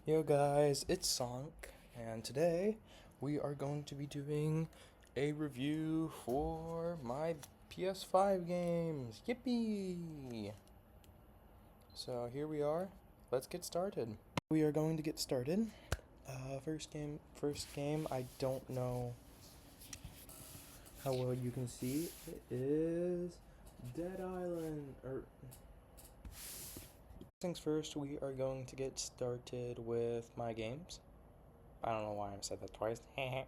Yo guys, it's Sonk, and today we are going to be doing a review for my PS5 games. Yippee! So here we are. Let's get started. We are going to get started. First game. I don't know how well you can see. It is Dead Island. Things first, we are going to get started with my games. I don't know why I said that twice. Yeah.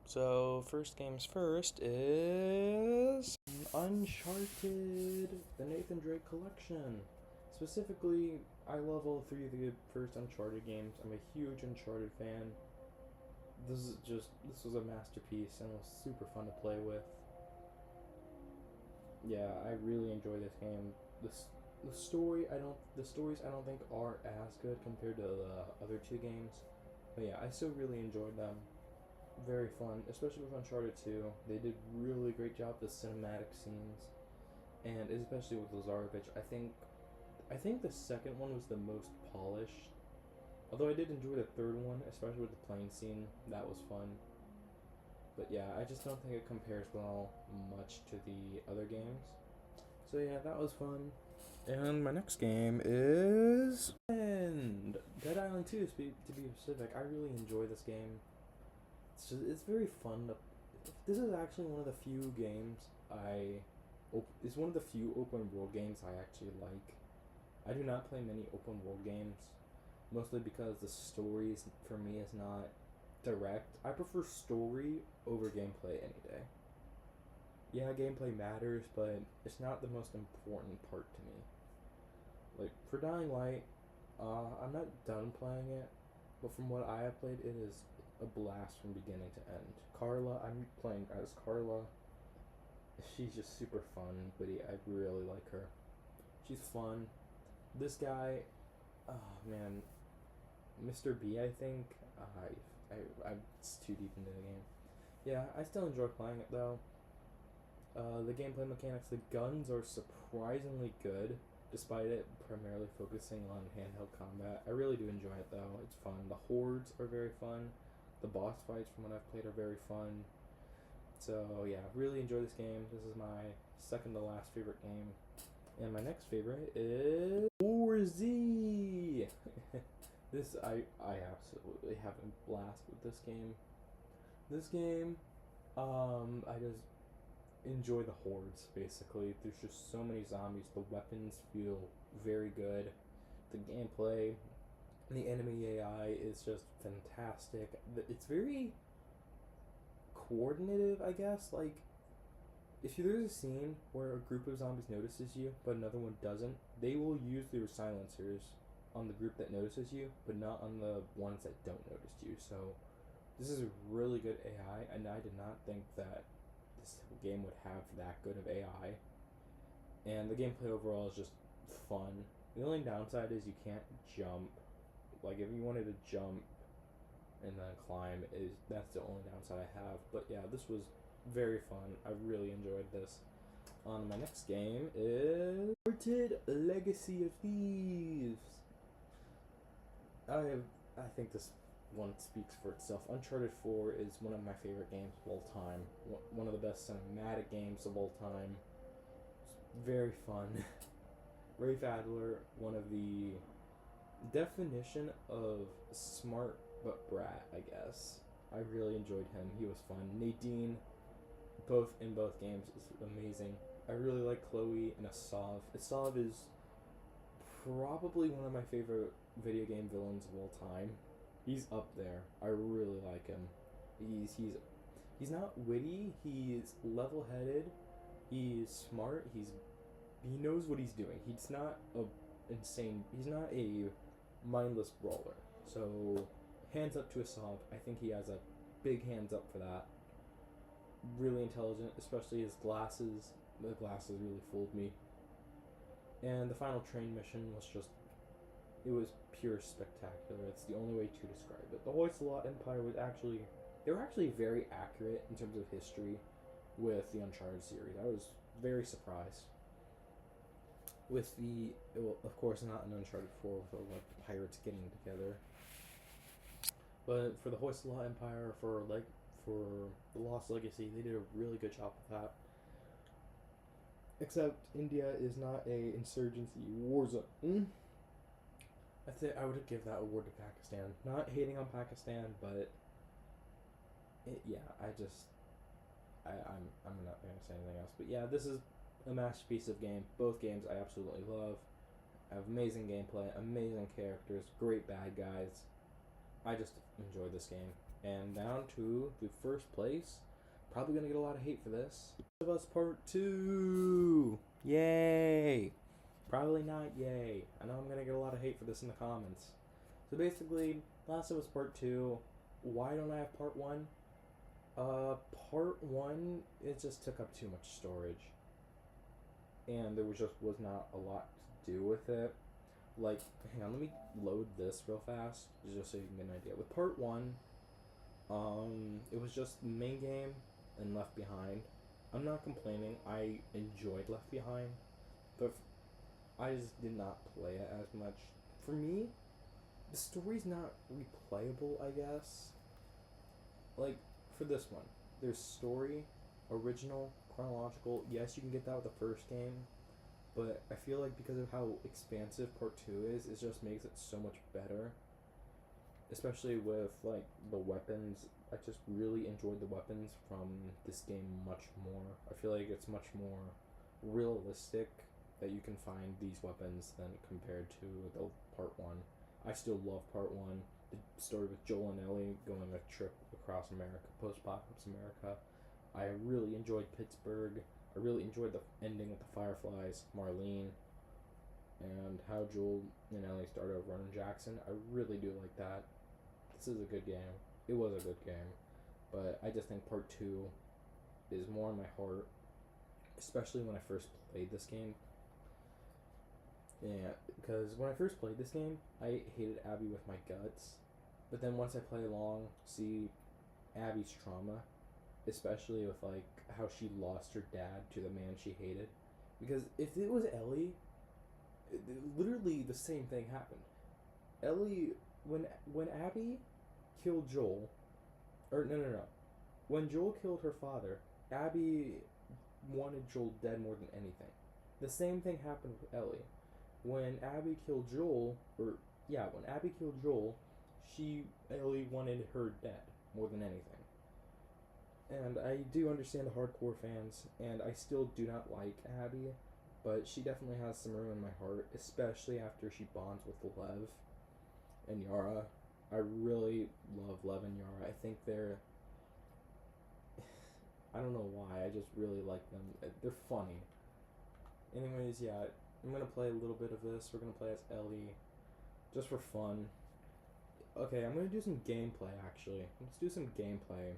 So, first games first is Uncharted, the Nathan Drake collection. Specifically, I love all three of the first Uncharted games. I'm a huge Uncharted fan. This was a masterpiece and was super fun to play with. Yeah, I really enjoy this game. The stories I don't think are as good compared to the other two games. But yeah, I still really enjoyed them. Very fun, especially with Uncharted 2. They did really great job with the cinematic scenes, and especially with Lazarevich. I think the second one was the most polished. Although I did enjoy the third one, especially with the plane scene. That was fun. But yeah, I just don't think it compares well much to the other games. So yeah, that was fun. And my next game is Dead Island 2. To be specific, I really enjoy this game. It's very fun. This is actually one of the few games It's one of the few open world games I actually like. I do not play many open world games, mostly because the story for me is not direct. I prefer story over gameplay any day. Yeah, gameplay matters, but it's not the most important part to me. Like for Dying Light, I'm not done playing it, but from what I have played, it is a blast from beginning to end. Carla, I'm playing as Carla. She's just super fun, but I really like her. She's fun. This guy, oh man, Mr. B, I think. I'm it's too deep into the game. Yeah, I still enjoy playing it though. The gameplay mechanics, the guns are surprisingly good, despite it primarily focusing on handheld combat. I really do enjoy it though. It's fun. The hordes are very fun. The boss fights from what I've played are very fun. So yeah, really enjoy this game. This is my second to last favorite game. And my next favorite is 4Z. I absolutely have a blast with this game. This game, I just enjoy the hordes basically. There's just so many zombies. The weapons feel very good. The gameplay, the enemy AI is just fantastic. It's very coordinative, I guess. Like, if there's a scene where a group of zombies notices you, but another one doesn't, they will use their silencers on the group that notices you, but not on the ones that don't notice you. So, this is a really good AI, and I did not think that this game would have that good of AI. And the gameplay overall is just fun. The only downside is you can't jump. Like, if you wanted to jump and then climb, that's the only downside I have. But yeah, this was very fun. I really enjoyed this. On my next game is Uncharted Legacy of Thieves. I think this one speaks for itself. Uncharted 4 is one of my favorite games of all time. One of the best cinematic games of all time. It's very fun. Rafe Adler, one of the definition of smart but brat, I guess. I really enjoyed him. He was fun. Nadine, in both games, is amazing. I really like Chloe and Asav. Asav is probably one of my favorite video game villains of all time. He's up there. I really like him. He's not witty. He's level-headed. He's smart. He knows what he's doing. He's not He's not a mindless brawler. So, hands up to Asav. I think he has a big hands up for that. Really intelligent, especially his glasses. The glasses really fooled me. And the final train mission was it was pure spectacular. It's the only way to describe it. The Hoysala Empire they were actually very accurate in terms of history with the Uncharted series. I was very surprised. with the, well, of course not an Uncharted 4 with like pirates getting together, but for the Hoysala Empire, for the Lost Legacy, they did a really good job with that. Except India is not a insurgency war zone. I would give that award to Pakistan. Not hating on Pakistan, but I'm not gonna say anything else. But yeah, this is a masterpiece of game. Both games I absolutely love. Have amazing gameplay, amazing characters, great bad guys. I just enjoy this game. And down to the first place. Probably gonna get a lot of hate for this. Last of Us Part 2! Yay! Probably not yay. I know I'm gonna get a lot of hate for this in the comments. So basically, Last of Us Part 2, why don't I have Part 1? Part 1, it just took up too much storage. And there was not a lot to do with it. Like, hang on, let me load this real fast, just so you can get an idea. With Part 1, it was just the main game and Left Behind. I'm not complaining, I enjoyed Left Behind, but I just did not play it as much. For me, the story's not replayable, I guess. Like, for this one, there's story, original, chronological. Yes, you can get that with the first game, but I feel like because of how expansive Part 2 is, it just makes it so much better. Especially with, like, the weapons. I just really enjoyed the weapons from this game much more. I feel like it's much more realistic that you can find these weapons than compared to the Part 1. I still love Part 1. The story with Joel and Ellie going a trip across America, post-apocalypse America. I really enjoyed Pittsburgh. I really enjoyed the ending with the Fireflies, Marlene, and how Joel and Ellie started over in Jackson. I really do like that. This is a good game. It was a good game. But I just think Part 2 is more in my heart, especially when I first played this game. Yeah, because when I first played this game, I hated Abby with my guts. But then once I play along, see Abby's trauma, especially with like how she lost her dad to the man she hated. Because if it was Ellie, literally the same thing happened. Ellie, when Abby killed Joel, or no, when Joel killed her father, Abby wanted Joel dead more than anything. The same thing happened with Ellie. When Abby killed Joel, when Abby killed Joel, Ellie wanted her dead more than anything. And I do understand the hardcore fans, and I still do not like Abby, but she definitely has some room in my heart, especially after she bonds with Lev and Yara. I really love Lev and Yara. I think they're... I don't know why, I just really like them. They're funny. Anyways, yeah, I'm gonna play a little bit of this. We're gonna play as Ellie, just for fun. Okay, I'm gonna do some gameplay, actually. Let's do some gameplay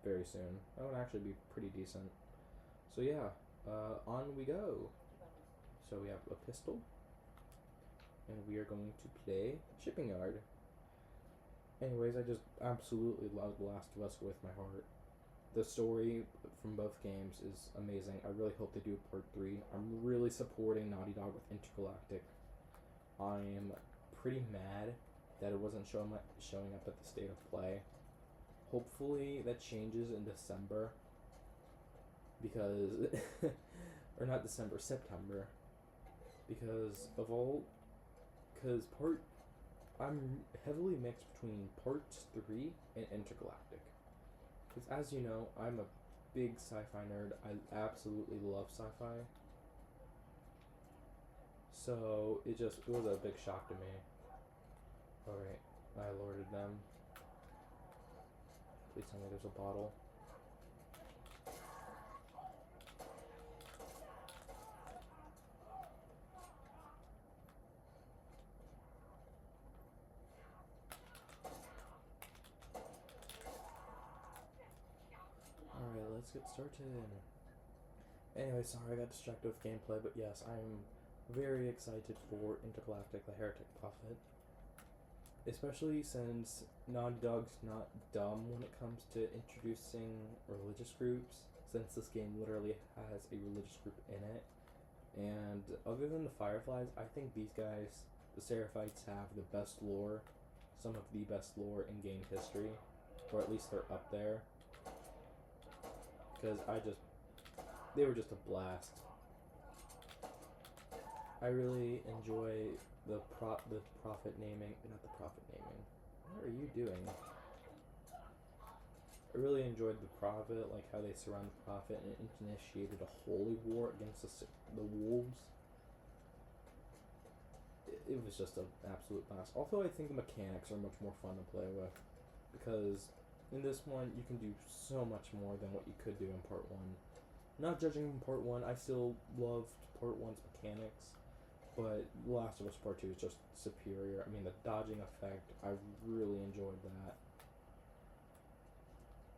very soon. That would actually be pretty decent. So yeah, on we go. So we have a pistol, and we are going to play Shipping Yard. Anyways, I just absolutely love The Last of Us with my heart. The story from both games is amazing. I really hope they do Part 3. I'm really supporting Naughty Dog with Intergalactic. I'm pretty mad that it wasn't showing up at the State of Play. Hopefully that changes in December. Because... or not December, September. Because I'm heavily mixed between Part 3 and Intergalactic. Because as you know, I'm a big sci-fi nerd. I absolutely love sci-fi. So it was a big shock to me. Alright, I alerted them. Please tell me there's a bottle. Alright, let's get started. Anyway, sorry I got distracted with gameplay, but yes, I'm very excited for Intergalactic, the Heretic Prophet. Especially since Naughty Dog's not dumb when it comes to introducing religious groups, since this game literally has a religious group in it. And other than the Fireflies, I think these guys, the Seraphites, have the best lore, some of the best lore in game history, or at least they're up there. Because they were just a blast. I really enjoy the prophet naming, not the prophet naming. What are you doing? I really enjoyed the prophet, like how they surround the prophet and it initiated a holy war against the wolves. It was just an absolute blast. Also, I think the mechanics are much more fun to play with because in this one you can do so much more than what you could do in part one. Not judging part one, I still loved part one's mechanics, but Last of Us Part 2 is just superior. I mean, the dodging effect, I really enjoyed that.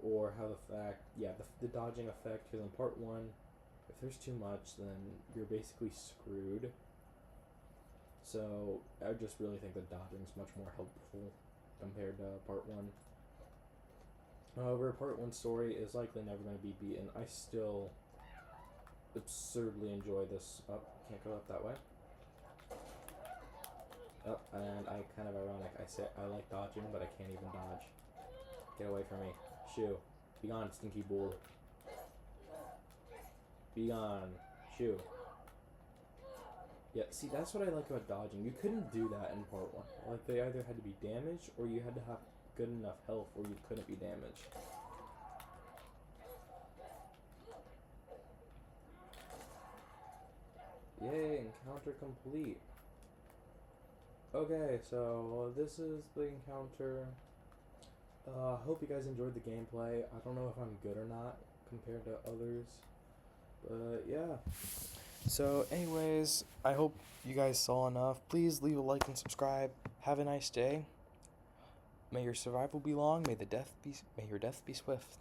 Or how the dodging effect, because in part one, if there's too much, then you're basically screwed. So I just really think that dodging is much more helpful compared to part one. However, part one's story is likely never going to be beaten. I still absurdly enjoy this. Oh, can't go up that way. Oh, and I kind of ironic. I say I like dodging, but I can't even dodge. Get away from me. Shoo. Be gone, stinky bull. Be gone. Shoo. Yeah, see, that's what I like about dodging. You couldn't do that in part one. Like, they either had to be damaged, or you had to have good enough health, or you couldn't be damaged. Yay, encounter complete. Okay, so this is the encounter. Hope you guys enjoyed the gameplay. I don't know if I'm good or not compared to others, but yeah. So anyways, I hope you guys saw enough. Please leave a like and subscribe. Have a nice day. May your survival be long. May your death be swift.